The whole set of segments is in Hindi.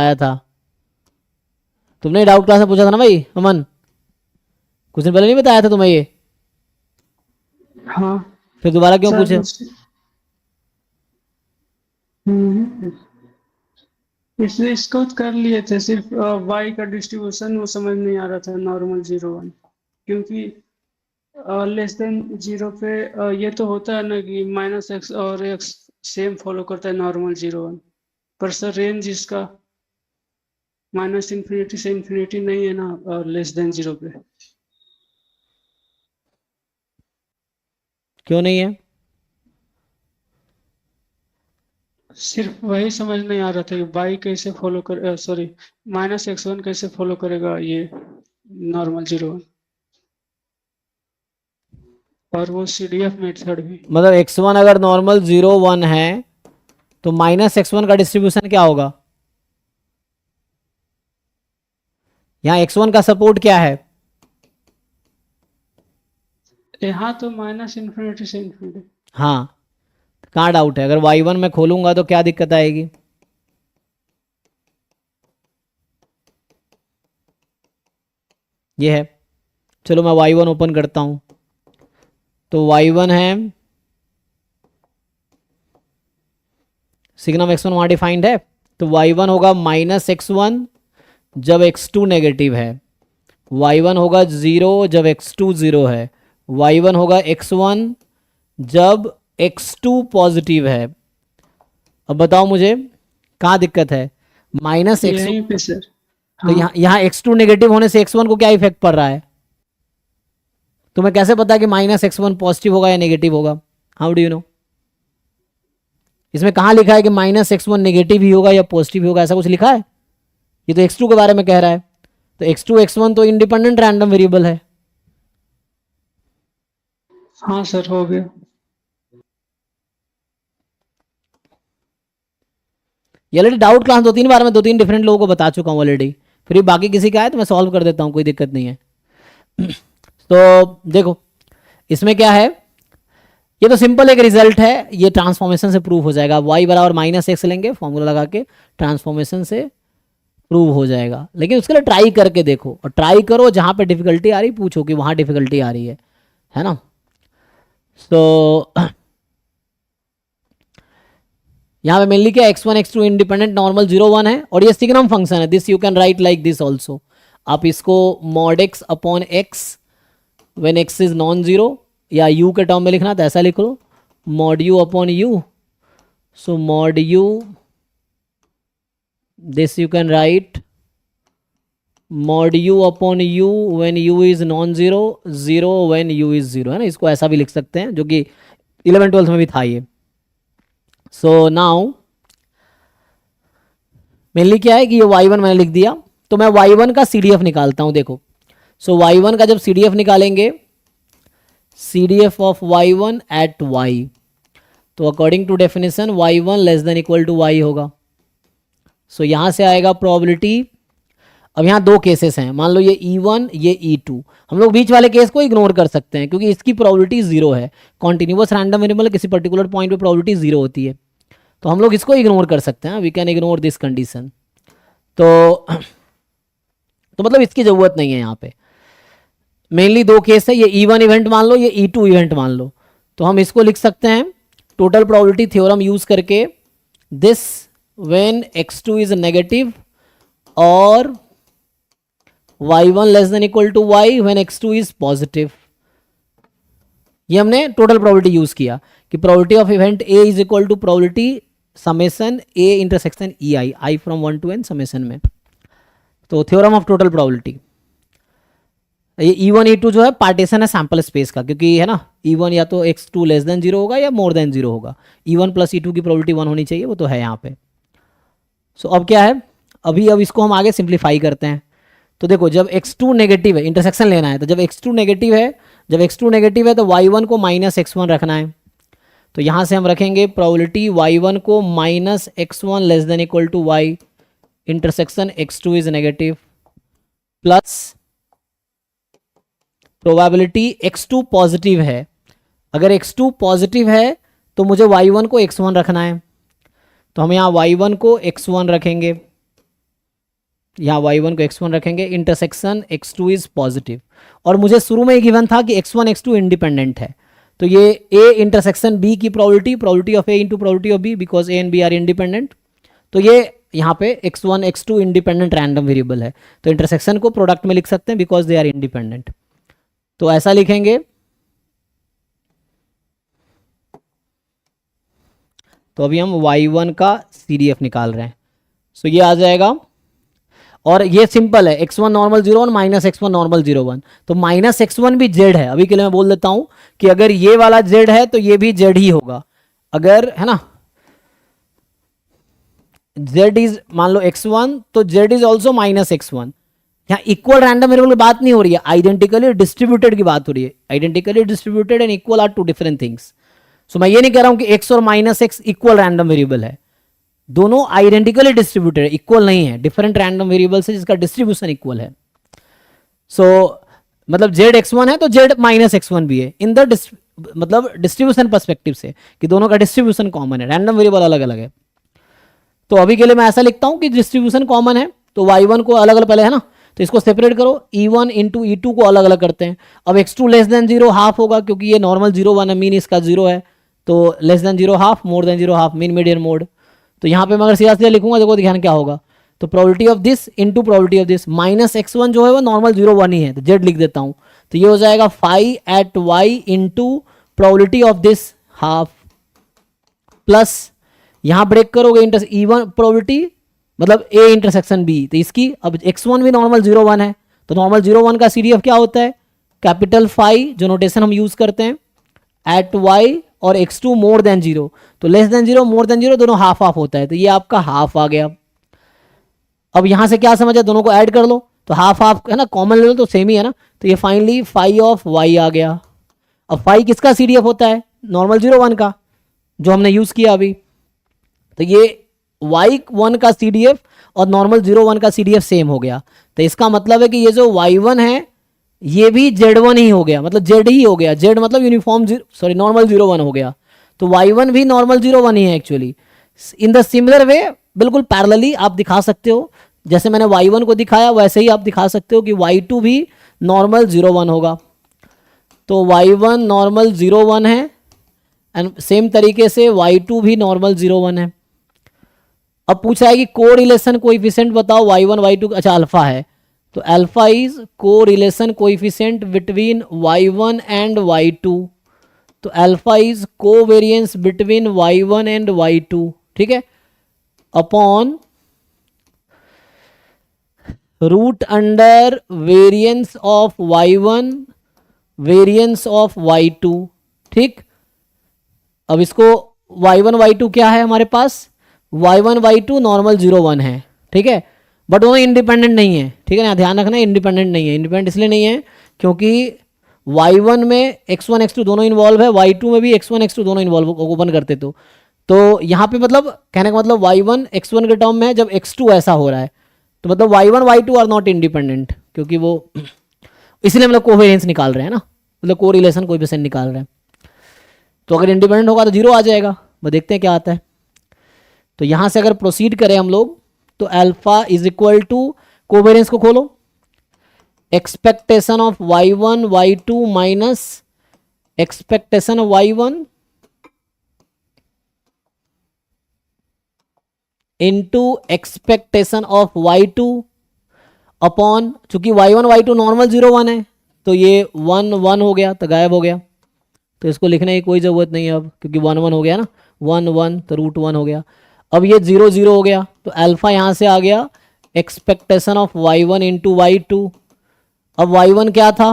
आया था, तुमने डाउट क्लास में पूछा था ना भाई अमन, कुछ दिन पहले नहीं बताया था तुम्हें ये? हाँ फिर दोबारा क्यों सर। पूछे? हम्म, इसलिए इसको कर लिए थे, सिर्फ वाई का डिस्ट्रीब्यूशन वो समझ नहीं आ रहा था, नॉर्मल 0 1। क्योंकि लेस देन जीरो पे ये तो होता है ना कि -x और x सेम फॉलो करता है नॉर्मल 0 1। पर सर रेंज इसका -इंफिनिटी से इंफिनिटी नहीं है ना, लेस देन 0 पे। क्यों नहीं है? सिर्फ वही समझ नहीं आ रहा था कि बाई कैसे फॉलो कर, सॉरी, -x1 कैसे फॉलो करेगा ये नॉर्मल 0 1, और वो CDF मेथड भी। मतलब x1 अगर नॉर्मल 0 1 है तो -x1 का डिस्ट्रीब्यूशन क्या होगा? यहाँ x1 का सपोर्ट क्या है? यहाँ तो -इंफिनिटी से इंफिनिटी। हाँ, कहाँ डाउट है? अगर y1 में खोलूंगा तो क्या दिक्कत आएगी? ये है, चलो मैं y1 ओपन करता हूँ, तो y1 है सिग्नम x1 वहाँ डिफाइंड है, तो y1 होगा -x1 जब x2 नेगेटिव है, y1 होगा 0 जब x2 0 है, y1 होगा x1 जब x2 पॉजिटिव है। अब बताओ मुझे कहाँ दिक्कत है? माइनस एक्स, यहीं पे सर। तो हाँ। यहाँ x2 नेगेटिव होने से x1 को क्या इफेक्ट पड़ रहा है? तुम्हें कैसे पता कि -x1 पॉजिटिव होगा या नेगेटिव होगा? How do you know? इसमें कहाँ लिखा है कि -x1 नेगेटिव ही होगा या पॉजिटिव ही होगा? ऐसा कुछ लिखा है? ये तो x2 के बारे में कह रहा है, तो x2 x1 तो इंडिपेंडेंट रैंडम वेरिएबल है। हाँ सर, हो गया। ये ऑलरेडी डाउट क्लास 2 3 बार मैं 2 3 डिफरेंट लोगों को बता चुका हूँ ऑलरेडी, फिर भी बाकी किसी का है तो मैं सॉल्व कर देता हूँ, कोई दिक्कत नहीं है। तो देखो इसमें क्या है, ये तो सिंपल एक रिजल्ट है, ये ट्रांसफॉर्मेशन से प्रूव हो जाएगा। y बराबर -x लेंगे फॉर्मूला लगा के, ट्रांसफॉर्मेशन से प्रूव हो जाएगा। लेकिन उसके लिए ट्राई करके देखो, और ट्राई करो जहाँ पे डिफिकल्टी आ रही पूछो कि वहाँ डिफिकल्टी आ रही है ना। तो यहाँ पे मेनली क्या x1 x2 इंडिपेंडेंट नॉर्मल 0 1 है, और ये सिग्नम फंक्शन है। This you can write like this also, आप इसको mod x upon x when x is non zero, या u के टर्म में लिखना तो ऐसा लिख लो mod u upon u। So mod u, this you can write mod u upon u when u is non zero, zero when u is zero, है ना। इसको ऐसा भी लिख सकते हैं, जो कि 11 12 में भी था ये। सो नाउ मेनली क्या है कि ये y1 मैंने लिख दिया, तो मैं y1 का CDF निकालता हूं। देखो, सो y1 का जब CDF निकालेंगे, CDF of y1 at y, तो according to definition y1 less than equal to y होगा। सो यहां से आएगा प्रोबेबिलिटी। अब यहाँ दो केसेस हैं, मान लो ये E1 ये E2, हम लोग बीच वाले केस को इग्नोर कर सकते हैं क्योंकि इसकी प्रोबेबिलिटी जीरो है। कॉन्टिन्यूअस रैंडम वेरिएबल किसी पर्टिकुलर पॉइंट पे प्रोबेबिलिटी जीरो होती है, तो हम लोग इसको इग्नोर कर सकते हैं, we can ignore this condition. तो मतलब इसकी ज़रूरत नहीं है यहाँ पे। मेनली दो केस है, ये E1 इवेंट मान लो, ये E2 इवेंट मान लो, तो हम इसको लिख सकते हैं टोटल प्रोबेबिलिटी थ्योरम यूज करके, this when x2 is negative और y1 less than equal to y when x2 is positive. ये हमने टोटल प्रोबेबिलिटी यूज किया कि probability of event A is equal to probability summation A intersection EI, I from 1 to n summation में। तो थ्योरम ऑफ टोटल प्रोबेबिलिटी, ये E1 E2 जो है पार्टीशन है सैंपल स्पेस का, क्योंकि है ना E1 या तो x2 लेस देन जीरो होगा या मोर देन जीरो होगा। E1 प्लस E2 की प्रोबेबिलिटी 1 होनी चाहिए, वो तो है यहाँ पे। सो अब क्या है, अब इसको हम आगे सिंप्लीफाई करते हैं। तो देखो जब x2 नेगेटिव है, इंटरसेक्शन लेना है, तो जब x2 नेगेटिव है, तो y1 को -x1 रखना है। तो यहाँ से हम रखेंगे प्रोबेबिलिटी y1 को -x1 less than equal to y intersection x2 is negative, plus probability x2 positive है। अगर x2 पॉजिटिव है तो मुझे y1 को x1 रखना है, तो हम यहाँ y1 को x1 रखेंगे, यहाँ y1 को x1 रखेंगे, इंटरसेक्शन x2 इज पॉजिटिव, और मुझे शुरू में ही गिवन था कि x1 x2 इंडिपेंडेंट है, तो ये a इंटरसेक्शन b की probability of a into probability of b, because a and b are independent, तो ये यहाँ पे x1 x2 independent random variable है, तो इंटरसेक्शन को प्रोडक्ट में लिख सकते हैं बिकॉज दे आर इंडिपेंडेंट। तो ऐसा लिखेंगे, तो अभी हम y1 का CDF निकाल रहे हैं, सो ये आ जाएगा, और ये सिंपल है, x1 normal 0 1 minus x1 normal 0 1, तो माइनस x1 भी z है। अभी के लिए मैं बोल देता हूं कि अगर ये वाला z है तो ये भी z ही होगा, अगर है ना z इज मान लो x1 तो z is also minus x1। यहाँ इक्वल रैंडम वेरिएबल की बात नहीं हो रही है, आइडेंटिकली डिस्ट्रीब्यूटेड की बात हो रही है। Identically distributed and equal are two different things. So मैं ये नहीं कह रहा हूं कि x और minus x equal random variable है, दोनों आइडेंटिकली डिस्ट्रीब्यूटेड है, इक्वल नहीं है, डिफरेंट रैंडम वेरिएबल से जिसका डिस्ट्रीब्यूशन इक्वल है। सो मतलब z x1 है तो z माइनस x1 भी है, इन द मतलब डिस्ट्रीब्यूशन पर्सपेक्टिव से, कि दोनों का डिस्ट्रीब्यूशन कॉमन है, रैंडम वेरिएबल अलग अलग है। तो अभी के लिए मैं ऐसा लिखता हूं कि डिस्ट्रीब्यूशन कॉमन है, तो y1 को अलग अलग पहले है ना, तो इसको सेपरेट करो, e1 इंटू e2 को अलग अलग करते हैं। अब x2 लेस देन 0 हाफ होगा, क्योंकि ये नॉर्मल 0 1 है, मीन इसका 0 है, तो less than 0 half, more than 0 half, mean median mode. तो यहाँ पे मैं अगर सीधा सीधा लिखूंगा, देखो ध्यान क्या होगा, तो probability of this into probability of this, minus x1 जो है वो नॉर्मल 0 1 ही है, तो z लिख देता हूँ, तो ये हो जाएगा phi at y into probability of this half, plus यहाँ ब्रेक करोगे E1 प्रोबेबिलिटी मतलब a इंटरसेक्शन b, तो इसकी अब x1 भी नॉर्मल 0 1 है, तो नॉर्मल 0 1 का CDF क्या होता है, कैपिटल फाई जो नोटेशन हम यूज करते हैं, एट y और x2 मोर देन 0, तो लेस देन 0 मोर देन 0 दोनों हाफ हाफ होता है, तो ये आपका हाफ आ गया। अब यहां से क्या समझा, दोनों को ऐड कर लो, तो हाफ हाफ है ना, कॉमन ले लो तो सेम ही है ना, तो ये फाइनली फाई ऑफ y आ गया। अब फाई किसका CDF होता है, नॉर्मल 0 1 का, जो हमने यूज किया अभी, तो ये y1 का CDF और नॉर्मल 0 1 का CDF सेम हो गया, तो इसका मतलब है कि ये जो y1 है ये भी z1 ही हो गया, मतलब z ही हो गया, z मतलब यूनिफॉर्म सॉरी नॉर्मल 0 1 हो गया, तो y1 भी नॉर्मल 0 1 ही है actually. In the similar way बिल्कुल पैरेलली आप दिखा सकते हो, जैसे मैंने y1 को दिखाया वैसे ही आप दिखा सकते हो कि y2 भी नॉर्मल 0 1 होगा, तो y1 नॉर्मल 0 1 है, एंड सेम तरीके से y2 भी नॉर्मल 0 1 है। अब पूछा है कि कोरिलेशन कोएफिशिएंट बताओ y1 y2, अच्छा अल्फा है, तो alpha is correlation coefficient between y1 and y2, तो alpha is covariance between y1 and y2, ठीक है, upon root under variance of y1 variance of y2, ठीक। अब इसको y1 y2 क्या है हमारे पास, y1 y2 नॉर्मल 0 1 है, ठीक है, बट दोनों इंडिपेंडेंट नहीं है, ठीक है ना, ध्यान रखना इंडिपेंडेंट नहीं है। इंडिपेंडेंट इसलिए नहीं है क्योंकि y1 में x1 x2 दोनों इन्वॉल्व है, y2 में भी x1 x2 दोनों इन्वॉल्व ओपन करते तो यहाँ पे मतलब कहने का मतलब y1 x1 के टर्म में जब x2 ऐसा हो रहा है, तो मतलब y1 y2 are not independent, क्योंकि वो इसलिए मतलब कोवेरिएंस निकाल रहे हैं ना, मतलब कोरिलेशन कोएफिशिएंट निकाल रहे हैं, तो अगर इंडिपेंडेंट होगा तो 0 आ जाएगा। वो देखते हैं क्या आता है। तो यहां से अगर प्रोसीड करें हम लोग, तो alpha is equal to, covariance को खोलो, expectation of y1 y2 minus expectation of y1 into expectation of y2 upon, चूंकि y1 y2 नॉर्मल 0 1 है, तो ये 1 1 हो गया, तो गायब हो गया, तो इसको लिखने की कोई ज़रूरत नहीं है अब, क्योंकि 1 1 हो गया ना, 1 1 तो रूट 1 हो गया। अब ये 0 0 हो गया, तो अल्फा यहाँ से आ गया expectation of y1 into y2। अब y1 क्या था,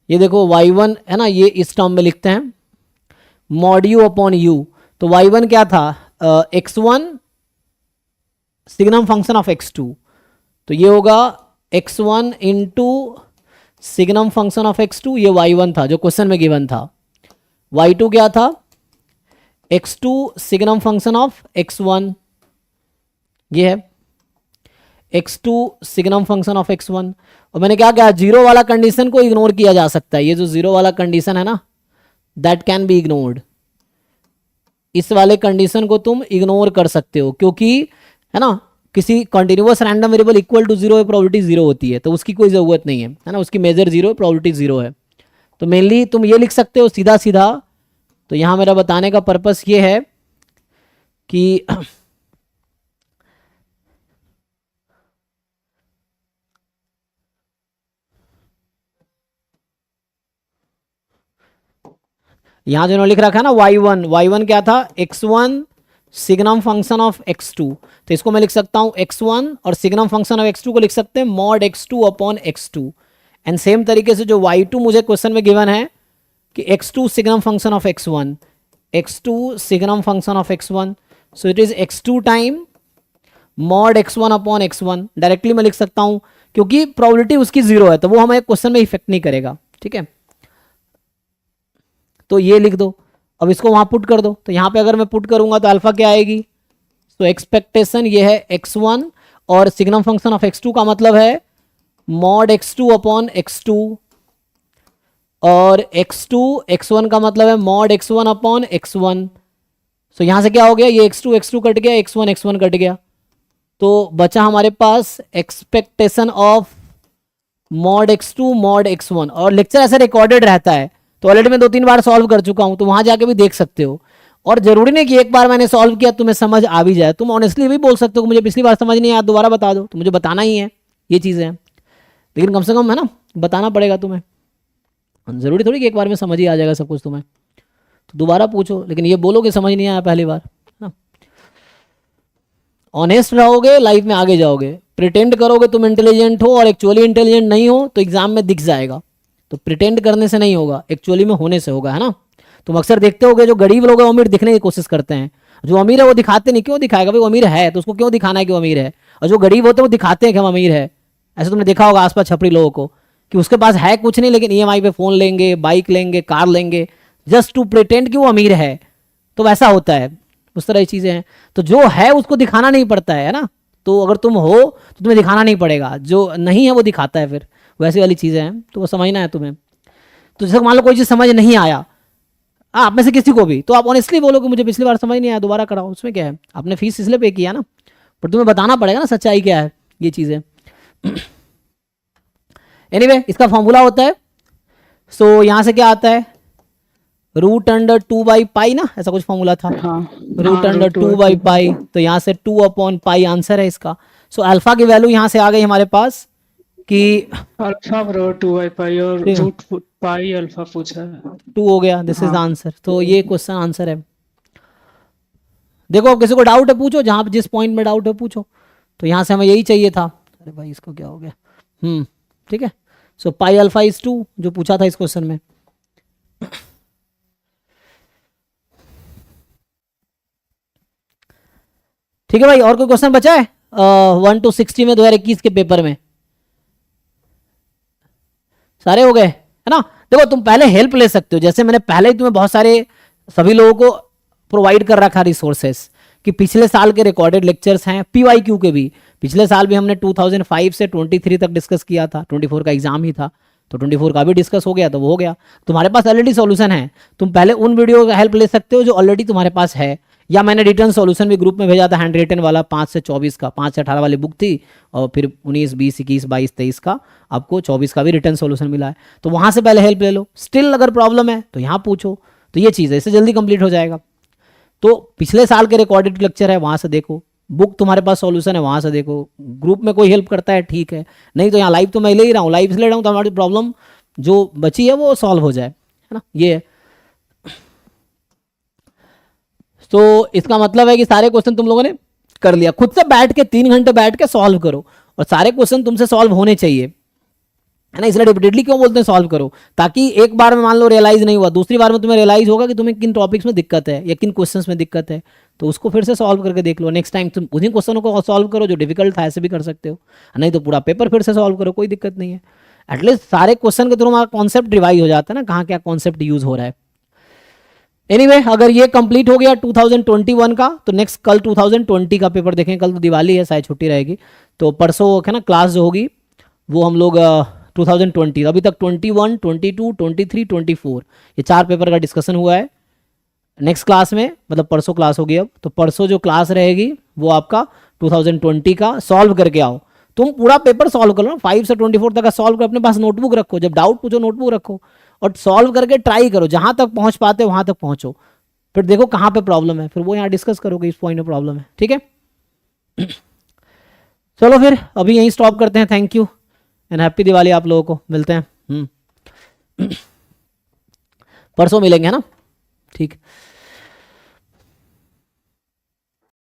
ये देखो y1 है ना, ये इस टर्म में लिखते हैं मॉड यू अपॉन यू, तो y1 क्या था, x1 signum function of x2, तो ये होगा x1 into signum function of x2, ये y1 था जो क्वेश्चन में गिवन था। y2 क्या था, x2 signum function of x1, ये है x2 signum function of x1। और मैंने क्या कहा, जीरो वाला कंडीशन को इग्नोर किया जा सकता है, ये जो जीरो वाला कंडीशन है ना, दैट कैन बी इग्नोर्ड, इस वाले कंडीशन को तुम इग्नोर कर सकते हो, क्योंकि है ना किसी continuous random variable equal to zero है, प्रोबेबिलिटी जीरो होती है, तो उसकी कोई ज़रूरत नहीं है ना, उसकी मेजर जीरो है, प्रोबेबिलिटी जीरो है। तो मेनली तुम ये लिख सकते हो सीधा सीधा। तो यहाँ मेरा बताने का पर्पस ये है कि यहां जो लिख रखा है ना y1 क्या था, x1 signum function of x2, तो इसको मैं लिख सकता हूं x1 और सिग्नम फंक्शन ऑफ x2 को लिख सकते हैं mod x2 upon x2। And same तरीके से जो y2 मुझे क्वेश्चन में गिवन है कि x2 signum function of x1, x2 signum function of x1, so it is x2 time mod x1 upon x1। Directly मैं लिख सकता हूं क्योंकि प्रोबेबिलिटी उसकी जीरो है, तो वो हमें क्वेश्चन में इफेक्ट नहीं करेगा, ठीक है। तो ये लिख दो, अब इसको वहां पुट कर दो। तो यहां पे अगर मैं पुट करूंगा तो अल्फा क्या आएगी, तो एक्सपेक्टेशन ये है x1 और सिग्नम फंक्शन ऑफ x2 का मतलब है मॉड x2 अपॉन x2 और x2 x1 का मतलब है मॉड x1 अपॉन x1। सो यहां से क्या हो गया, ये x2 कट गया, x1 कट गया, तो बचा हमारे पास expectation of mod x2 mod x1। और लेक्चर ऐसे रिकॉर्डेड रहता है, तो ऑलरेडी मैं 2-3 बार सॉल्व कर चुका हूं, तो वहां जाके भी देख सकते हो। और जरूरी नहीं कि एक बार मैंने सॉल्व किया तुम्हें समझ आ भी जाए, तुम ऑनेस्टली भी बोल सकते हो कि मुझे पिछली बार समझ नहीं आया, दोबारा बता दो, तो मुझे बताना ही है, ये चीज़ें हैं। लेकिन कम से कम है ना, बताना पड़ेगा तुम्हें, जरूरी थोड़ी कि एक बार में समझ ही आ जाएगा सब कुछ तुम्हें, तो दोबारा पूछो, लेकिन ये बोलो कि समझ नहीं आया पहली बार, है ना। ऑनेस्ट रहोगे लाइफ में आगे जाओगे, प्रिटेंड करोगे तुम इंटेलिजेंट हो और एक्चुअली इंटेलिजेंट नहीं हो तो एग्जाम में दिख जाएगा। तो प्रिटेंड करने से नहीं होगा, एक्चुअली में होने से होगा, है ना। तुम अक्सर देखते होगे जो गरीब लोग हैं अमीर दिखने की कोशिश करते हैं, जो अमीर है वो दिखाते नहीं, क्यों दिखाएगा भाई, वो अमीर है तो उसको क्यों दिखाना है कि वो अमीर है। और जो गरीब होते हैं वो दिखाते हैं कि हम अमीर है। ऐसे तुमने देखा होगा आसपास छपरी लोगों को कि उसके पास है कुछ नहीं, लेकिन EMI पे फोन लेंगे, बाइक लेंगे, कार लेंगे, जस्ट टू प्रिटेंड कि वो अमीर है। तो वैसा होता है, उस तरह की चीजें हैं। तो जो है उसको दिखाना नहीं पड़ता है ना। तो अगर तुम हो तो तुम्हें दिखाना नहीं पड़ेगा, जो नहीं है वो दिखाता है, फिर वैसी वाली चीजें हैं, तो वो समझना है तुम्हें। तो जैसे मान लो कोई चीज़ समझ नहीं आया आप में से किसी को भी, तो आप ऑनेस्टली बोलो कि मुझे पिछली बार समझ नहीं आया, दोबारा कराओ, उसमें क्या है, आपने फीस इसलिए पे किया ना, पर तुम्हें बताना पड़ेगा ना सच्चाई क्या है, ये चीज़ें। एनीवे इसका फॉर्मूला होता है, सो यहाँ से क्या आता है, रूट अंडर 2/पाई ना, ऐसा कुछ फॉर्मूला था, रूट अंडर 2/पाई, तो यहाँ से 2 अपॉन पाई आंसर है इसका। सो अल्फा की वैल्यू यहाँ से आ गई हमारे पास कि अल्फा बराबर 2/पाई और रूट पाई अल्फा पूछा है, 2 हो गया, दिस इज द आंसर। तो ये क्वेश्चन आंसर है। देखो अब किसी को डाउट है पूछो, जहां जिस पॉइंट में डाउट है पूछो। तो यहां से हमें यही चाहिए था, अरे भाई इसको क्या हो गया, ठीक है। सो पाई अल्फा इज 2 जो पूछा था इस क्वेश्चन में। ठीक है भाई, और कोई क्वेश्चन बचा है 1 to 60 में 2021 के पेपर में? सारे हो गए है ना। देखो तुम पहले हेल्प ले सकते हो, जैसे मैंने पहले ही तुम्हें बहुत सारे सभी लोगों को प्रोवाइड कर रखा रिसोर्सेस कि पिछले साल के रिकॉर्डेड लेक्चर्स हैं, PYQ के भी पिछले साल भी हमने 2005 से 23 तक डिस्कस किया था, 24 का एग्जाम ही था, तो 24 का भी डिस्कस हो गया, तो वो हो गया। तुम्हारे पास ऑलरेडी सॉल्यूशन है, तुम पहले उन वीडियो का हेल्प ले सकते हो जो ऑलरेडी तुम्हारे पास है, या मैंने रिटर्न सॉल्यूशन भी ग्रुप में भेजा था, हैंड रिटन वाला 5 से 24 का, 5 से 18 वाली बुक थी, और फिर 19, 20, 21, 22, 23 का, आपको 24 का भी रिटर्न सॉल्यूशन मिला है। तो वहां से पहले हेल्प ले लो, स्टिल अगर प्रॉब्लम है तो यहाँ पूछो। तो ये चीज़ है, इससे जल्दी कंप्लीट हो जाएगा। तो पिछले साल के रिकॉर्डेड लेक्चर है वहां से देखो, बुक तुम्हारे पास सॉल्यूशन है वहां से देखो, ग्रुप में कोई हेल्प करता है ठीक है, नहीं तो यहाँ लाइव तो मैं ले ही रहा हूँ, लाइव से ले रहा हूँ तो हमारी प्रॉब्लम जो बची है वो सॉल्व हो जाए, है ना। ये है। तो इसका मतलब है कि सारे क्वेश्चन तुम लोगों ने कर लिया, खुद से बैठ के 3 घंटे बैठ के सॉल्व करो, और सारे क्वेश्चन तुमसे सॉल्व होने चाहिए, है ना। इसलिए रिपीटेडली क्यों बोलते हैं सॉल्व करो, ताकि एक बार में मान लो रियलाइज नहीं हुआ, दूसरी बार में तुम्हें रियलाइज होगा कि तुम्हें किन टॉपिक्स में दिक्कत है या किन क्वेश्चंस में दिक्कत है, तो उसको फिर से सॉल्व करके देख लो। नेक्स्ट टाइम तुम उन्हीं क्वेश्चनों को सॉल्व करो जो डिफिकल्ट था, ऐसे भी कर सकते हो, नहीं तो पूरा पेपर फिर से सॉल्व करो, कोई दिक्कत नहीं है। एटलीस्ट सारे क्वेश्चन के थ्रू हमारा कॉन्सेप्ट रिवाइज हो जाता है ना, कहाँ क्या कॉन्सेप्ट यूज हो रहा है। एनीवे अगर ये कंप्लीट हो गया 2021 का, तो नेक्स्ट कल 2020 का पेपर देखेंगे। कल तो दिवाली है, शायद छुट्टी रहेगी, तो परसों है ना क्लास जो होगी वो हम लोग 2020, अभी तक 21, 22, 23, 24 ये 4 पेपर का डिस्कशन हुआ है। नेक्स्ट क्लास में मतलब परसों क्लास होगी अब, तो परसों जो क्लास रहेगी वो आपका 2020 का सॉल्व करके आओ। तुम पूरा पेपर सॉल्व करो ना, 5 से 24 तक का सॉल्व करो, अपने पास नोटबुक रखो, जब डाउट पूछो नोटबुक रखो और सॉल्व करके ट्राई करो, जहां तक पहुंच पाते हो वहां तक पहुंचो, फिर देखो कहां पे प्रॉब्लम है, फिर वो यहाँ डिस्कस करोगे इस पॉइंट में प्रॉब्लम है, ठीक है। चलो फिर अभी यहीं स्टॉप करते हैं। Thank you and happy Diwali आप लोगों को, मिलते हैं परसों मिलेंगे, है ना, ठीक।